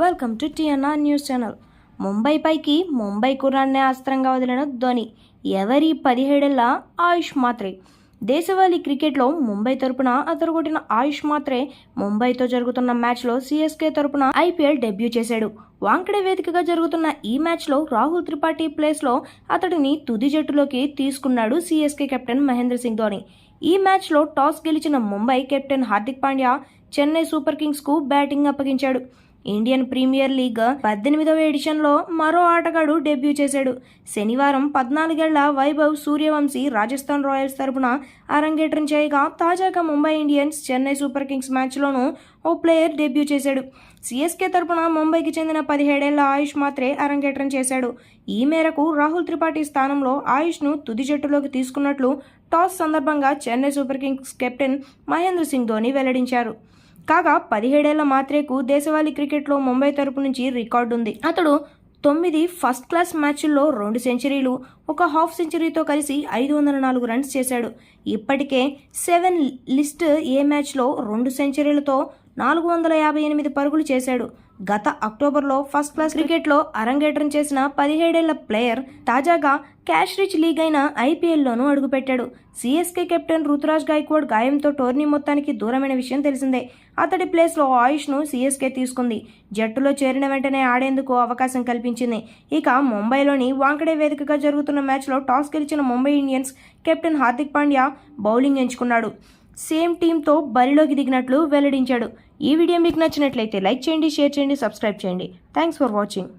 Welcome to TNR news channel. ముంబైపైకి ముంబై కుర్రాన్నే అస్త్రంగా వదిలిన ధోని. ఎవరి 17 ఏళ్ల ఆయుష్ మాత్రే. దేశవాళీ క్రికెట్లో ముంబై తరపున అదరగొట్టిన ఆయుష్ మాత్రే ముంబైతో జరుగుతున్న మ్యాచ్లో సిఎస్కే తరపున ఐపీఎల్ డెబ్యూ చేశాడు. వాంకడే వేదికగా జరుగుతున్న ఈ మ్యాచ్లో రాహుల్ త్రిపాఠి ప్లేస్లో అతడిని తుది జట్టులోకి తీసుకున్నాడు సిఎస్కే కెప్టెన్ మహేంద్ర సింగ్ ధోని. ఈ మ్యాచ్లో టాస్ గెలిచిన ముంబై కెప్టెన్ హార్దిక్ పాండ్యా చెన్నై సూపర్ కింగ్స్కు బ్యాటింగ్ అప్పగించాడు. ఇండియన్ ప్రీమియర్ లీగ్ 18వ ఎడిషన్లో మరో ఆటగాడు డెబ్యూ చేశాడు. శనివారం 14 ఏళ్ల వైభవ్ సూర్యవంశీ రాజస్థాన్ రాయల్స్ తరపున అరంగేట్రం చేయగా, తాజాగా Mumbai Indians Chennai super kings మ్యాచ్లోనూ ఓ ప్లేయర్ డెబ్యూ చేశాడు. సిఎస్కే తరపున ముంబైకి చెందిన 17 ఏళ్ల ఆయుష్ మాత్రే అరంగేట్రం చేశాడు. ఈ మేరకు రాహుల్ త్రిపాఠి స్థానంలో ఆయుష్ను తుది జట్టులోకి తీసుకున్నట్లు టాస్ సందర్భంగా Chennai super kings captain Mahendra Singh Dhoni వెల్లడించారు. కాగా 17 ఏళ్ల మాత్రేకు దేశవాళీ క్రికెట్లో ముంబై తరపు నుంచి రికార్డు ఉంది. అతడు 9 ఫస్ట్ క్లాస్ మ్యాచ్ల్లో 2 సెంచరీలు, 1 హాఫ్ సెంచరీతో కలిసి 504 రన్స్ చేశాడు. ఇప్పటికే 7 లిస్ట్ ఏ మ్యాచ్లో 2 సెంచరీలతో 458 పరుగులు చేశాడు. గత అక్టోబర్లో ఫస్ట్ క్లాస్ క్రికెట్లో అరంగేట్రం చేసిన 17 ఏళ్ల ప్లేయర్ తాజాగా క్యాష్ రిచ్ లీగ్ అయిన ఐపీఎల్లోనూ అడుగుపెట్టాడు. సిఎస్కే కెప్టెన్ రుతురాజ్ గైక్వాడ్ గాయంతో టోర్నీ మొత్తానికి దూరమైన విషయం తెలిసిందే. అతడి ప్లేస్లో ఆయుష్ను సిఎస్కే తీసుకుంది. జట్టులో చేరిన వెంటనే ఆడేందుకు అవకాశం కల్పించింది. ఇక ముంబైలోని వాంకడే వేదికగా జరుగుతున్న మ్యాచ్లో టాస్ గెలిచిన Mumbai Indians captain Hardik Pandya bowling ఎంచుకున్నాడు. సేమ్ టీంతో బరిలోకి దిగినట్లు వెల్లడించాడు. ఈ వీడియో మీకు నచ్చినట్లయితే లైక్ చేయండి, షేర్ చేయండి, సబ్స్క్రైబ్ చేయండి. Thanks for watching.